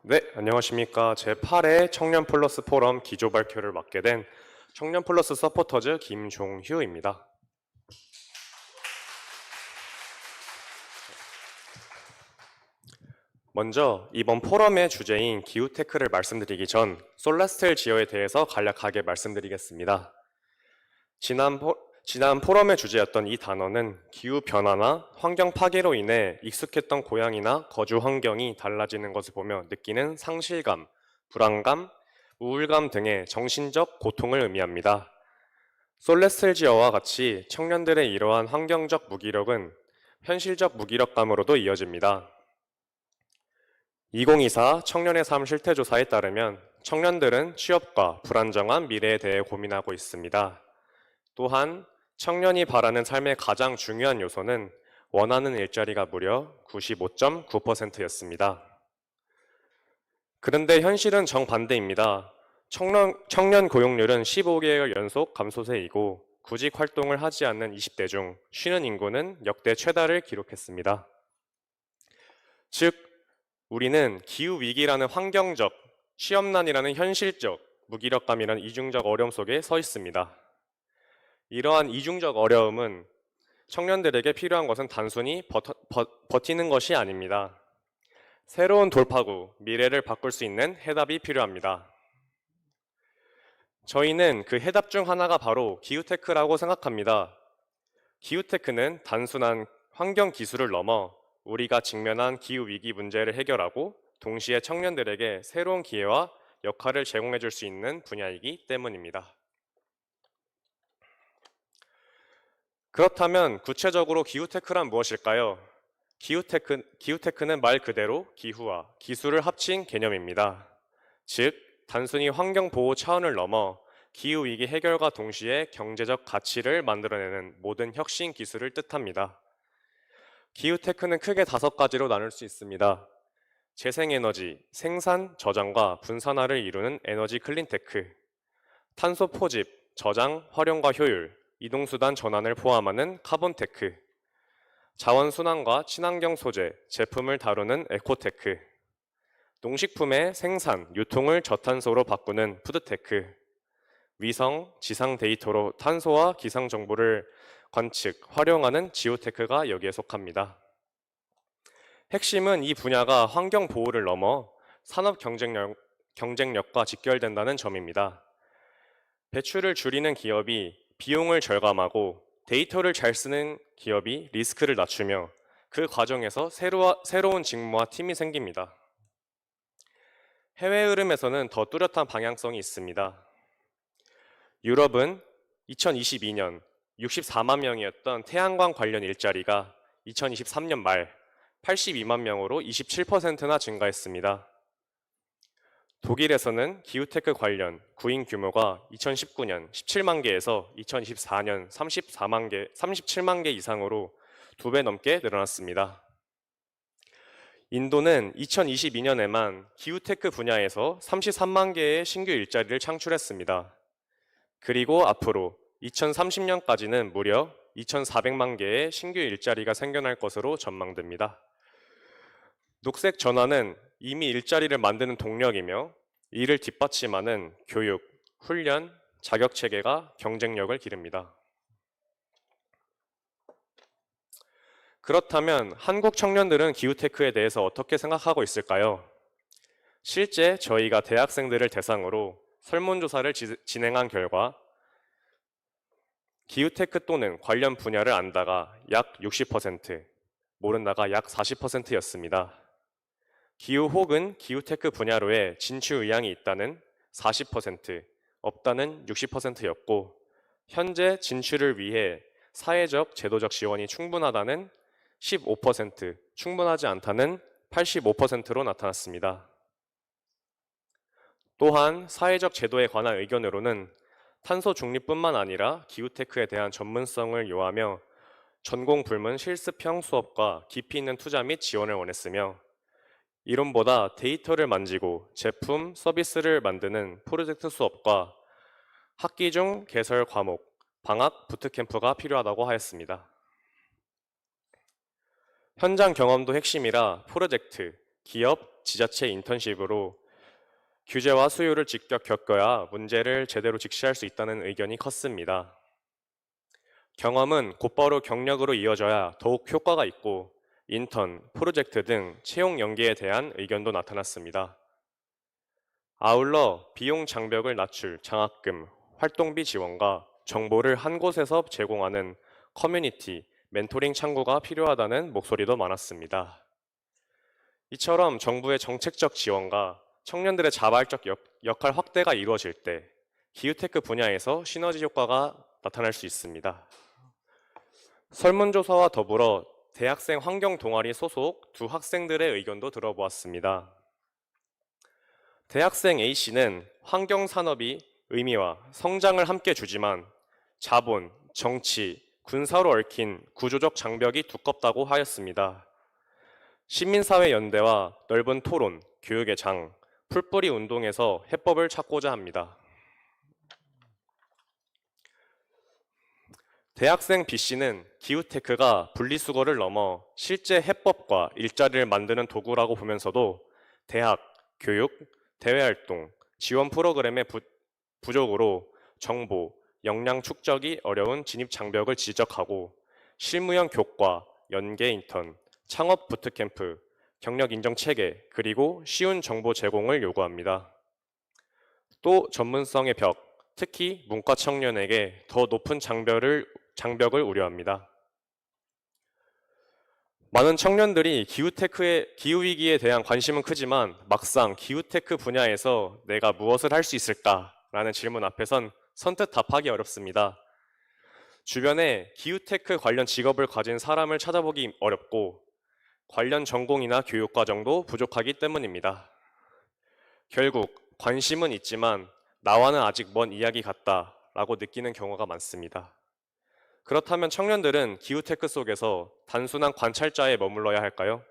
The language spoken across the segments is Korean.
네, 안녕하십니까. 제8회 청년 플러스 포럼 기조 발표를 맡게 된 청년 플러스 서포터즈 김종휴입니다. 먼저 이번 포럼의 주제인 기후테크를 말씀드리기 전 솔라스텔 지어에 대해서 간략하게 말씀드리겠습니다. 지난 포럼의 주제였던 이 단어는 기후변화나 환경 파괴로 인해 익숙했던 고향이나 거주 환경이 달라지는 것을 보며 느끼는 상실감, 불안감, 우울감 등의 정신적 고통을 의미합니다. 솔레스텔지어와 같이 청년들의 이러한 환경적 무기력은 현실적 무기력감으로도 이어집니다. 2024 청년의 삶 실태조사에 따르면 청년들은 취업과 불안정한 미래에 대해 고민하고 있습니다. 또한 청년이 바라는 삶의 가장 중요한 요소는 원하는 일자리가 무려 95.9%였습니다. 그런데 현실은 정반대입니다. 청년 고용률은 15개월 연속 감소세이고 구직 활동을 하지 않는 20대 중 쉬는 인구는 역대 최다를 기록했습니다. 즉, 우리는 기후위기라는 환경적, 취업난이라는 현실적, 무기력감이라는 이중적 어려움 속에 서 있습니다. 이러한 이중적 어려움은 청년들에게 필요한 것은 단순히 버티는 것이 아닙니다. 새로운 돌파구, 미래를 바꿀 수 있는 해답이 필요합니다. 저희는 그 해답 중 하나가 바로 기후테크라고 생각합니다. 기후테크는 단순한 환경 기술을 넘어 우리가 직면한 기후위기 문제를 해결하고 동시에 청년들에게 새로운 기회와 역할을 제공해 줄 수 있는 분야이기 때문입니다. 그렇다면 구체적으로 기후테크란 무엇일까요? 기후테크는 말 그대로 기후와 기술을 합친 개념입니다. 즉, 단순히 환경 보호 차원을 넘어 기후위기 해결과 동시에 경제적 가치를 만들어내는 모든 혁신 기술을 뜻합니다. 기후테크는 크게 5가지로 나눌 수 있습니다. 재생에너지, 생산, 저장과 분산화를 이루는 에너지 클린테크, 탄소 포집, 저장, 활용과 효율, 이동수단 전환을 포함하는 카본테크, 자원순환과 친환경 소재, 제품을 다루는 에코테크, 농식품의 생산, 유통을 저탄소로 바꾸는 푸드테크, 위성, 지상 데이터로 탄소와 기상 정보를 관측, 활용하는 지오테크가 여기에 속합니다. 핵심은 이 분야가 환경 보호를 넘어 산업 경쟁력과 직결된다는 점입니다. 배출을 줄이는 기업이 비용을 절감하고 데이터를 잘 쓰는 기업이 리스크를 낮추며 그 과정에서 새로운 직무와 팀이 생깁니다. 해외 흐름에서는 더 뚜렷한 방향성이 있습니다. 유럽은 2022년 64만 명이었던 태양광 관련 일자리가 2023년 말 82만 명으로 27%나 증가했습니다. 독일에서는 기후테크 관련 구인 규모가 2019년 17만 개에서 2024년 37만 개 이상으로 2배 넘게 늘어났습니다. 인도는 2022년에만 기후테크 분야에서 33만 개의 신규 일자리를 창출했습니다. 그리고 앞으로 2030년까지는 무려 2,400만 개의 신규 일자리가 생겨날 것으로 전망됩니다. 녹색 전환은 이미 일자리를 만드는 동력이며 이를 뒷받침하는 교육, 훈련, 자격 체계가 경쟁력을 기릅니다. 그렇다면 한국 청년들은 기후테크에 대해서 어떻게 생각하고 있을까요? 실제 저희가 대학생들을 대상으로 설문조사를 진행한 결과 기후테크 또는 관련 분야를 안다가 약 60%, 모른다가 약 40%였습니다. 기후 혹은 기후테크 분야로의 진출 의향이 있다는 40%, 없다는 60%였고 현재 진출을 위해 사회적, 제도적 지원이 충분하다는 15%, 충분하지 않다는 85%로 나타났습니다. 또한 사회적 제도에 관한 의견으로는 탄소 중립뿐만 아니라 기후테크에 대한 전문성을 요하며 전공 불문 실습형 수업과 깊이 있는 투자 및 지원을 원했으며 이론보다 데이터를 만지고 제품, 서비스를 만드는 프로젝트 수업과 학기 중 개설 과목, 방학, 부트캠프가 필요하다고 하였습니다. 현장 경험도 핵심이라 프로젝트, 기업, 지자체 인턴십으로 규제와 수요를 직접 겪어야 문제를 제대로 직시할 수 있다는 의견이 컸습니다. 경험은 곧바로 경력으로 이어져야 더욱 효과가 있고 인턴, 프로젝트 등 채용 연계에 대한 의견도 나타났습니다. 아울러 비용 장벽을 낮출 장학금, 활동비 지원과 정보를 한 곳에서 제공하는 커뮤니티, 멘토링 창구가 필요하다는 목소리도 많았습니다. 이처럼 정부의 정책적 지원과 청년들의 자발적 역할 확대가 이루어질 때 기후테크 분야에서 시너지 효과가 나타날 수 있습니다. 설문조사와 더불어 대학생 환경 동아리 소속 두 학생들의 의견도 들어보았습니다. 대학생 A씨는 환경산업이 의미와 성장을 함께 주지만 자본, 정치, 군사로 얽힌 구조적 장벽이 두껍다고 하였습니다. 시민사회연대와 넓은 토론, 교육의 장, 풀뿌리 운동에서 해법을 찾고자 합니다. 대학생 B씨는 기후테크가 분리수거를 넘어 실제 해법과 일자리를 만드는 도구라고 보면서도 대학, 교육, 대외활동, 지원 프로그램의 부족으로 정보, 역량 축적이 어려운 진입 장벽을 지적하고 실무형 교과, 연계 인턴, 창업 부트캠프, 경력 인정 체계, 그리고 쉬운 정보 제공을 요구합니다. 또 전문성의 벽, 특히 문과 청년에게 더 높은 장벽을 우려합니다. 많은 청년들이 기후위기에 대한 관심은 크지만 막상 기후테크 분야에서 내가 무엇을 할 수 있을까라는 질문 앞에선 선뜻 답하기 어렵습니다. 주변에 기후테크 관련 직업을 가진 사람을 찾아보기 어렵고 관련 전공이나 교육과정도 부족하기 때문입니다. 결국 관심은 있지만 나와는 아직 먼 이야기 같다라고 느끼는 경우가 많습니다. 그렇다면 청년들은 기후테크 속에서 단순한 관찰자에 머물러야 할까요?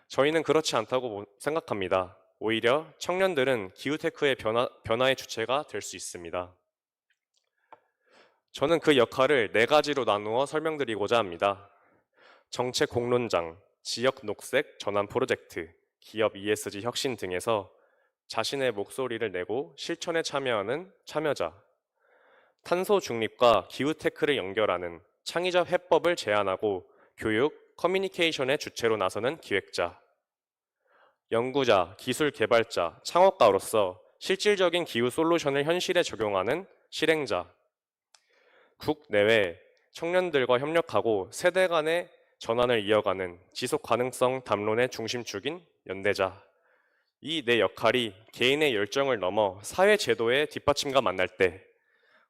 저희는 그렇지 않다고 생각합니다. 오히려 청년들은 기후테크의 변화의 주체가 될 수 있습니다. 저는 그 역할을 4가지로 나누어 설명드리고자 합니다. 정책 공론장, 지역 녹색 전환 프로젝트, 기업 ESG 혁신 등에서 자신의 목소리를 내고 실천에 참여하는 참여자, 탄소 중립과 기후테크를 연결하는 창의적 해법을 제안하고 교육, 커뮤니케이션의 주체로 나서는 기획자, 연구자, 기술 개발자, 창업가로서 실질적인 기후 솔루션을 현실에 적용하는 실행자, 국내외 청년들과 협력하고 세대 간의 전환을 이어가는 지속 가능성 담론의 중심축인 연대자. 이 네 역할이 개인의 열정을 넘어 사회 제도의 뒷받침과 만날 때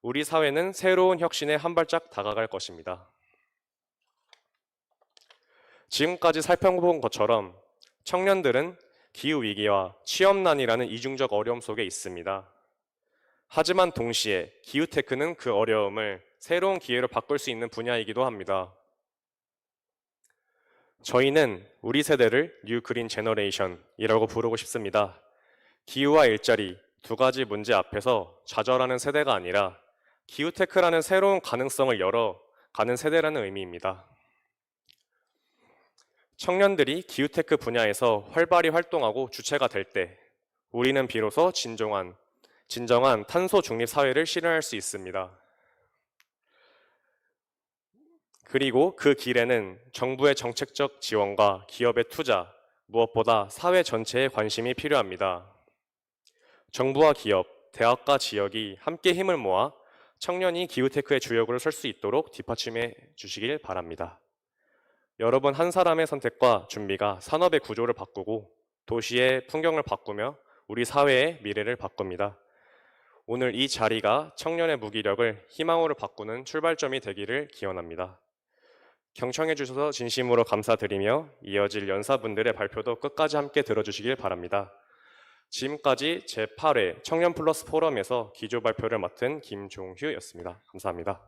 우리 사회는 새로운 혁신에 한 발짝 다가갈 것입니다. 지금까지 살펴본 것처럼 청년들은 기후위기와 취업난이라는 이중적 어려움 속에 있습니다. 하지만 동시에 기후테크는 그 어려움을 새로운 기회로 바꿀 수 있는 분야이기도 합니다. 저희는 우리 세대를 뉴 그린 제너레이션이라고 부르고 싶습니다. 기후와 일자리 2가지 문제 앞에서 좌절하는 세대가 아니라 기후테크라는 새로운 가능성을 열어가는 세대라는 의미입니다. 청년들이 기후테크 분야에서 활발히 활동하고 주체가 될 때 우리는 비로소 진정한 탄소 중립 사회를 실현할 수 있습니다. 그리고 그 길에는 정부의 정책적 지원과 기업의 투자, 무엇보다 사회 전체의 관심이 필요합니다. 정부와 기업, 대학과 지역이 함께 힘을 모아 청년이 기후테크의 주역으로 설 수 있도록 뒷받침해 주시길 바랍니다. 여러분 한 사람의 선택과 준비가 산업의 구조를 바꾸고 도시의 풍경을 바꾸며 우리 사회의 미래를 바꿉니다. 오늘 이 자리가 청년의 무기력을 희망으로 바꾸는 출발점이 되기를 기원합니다. 경청해 주셔서 진심으로 감사드리며 이어질 연사분들의 발표도 끝까지 함께 들어주시길 바랍니다. 지금까지 제8회 청년 플러스 포럼에서 기조 발표를 맡은 김종휴였습니다. 감사합니다.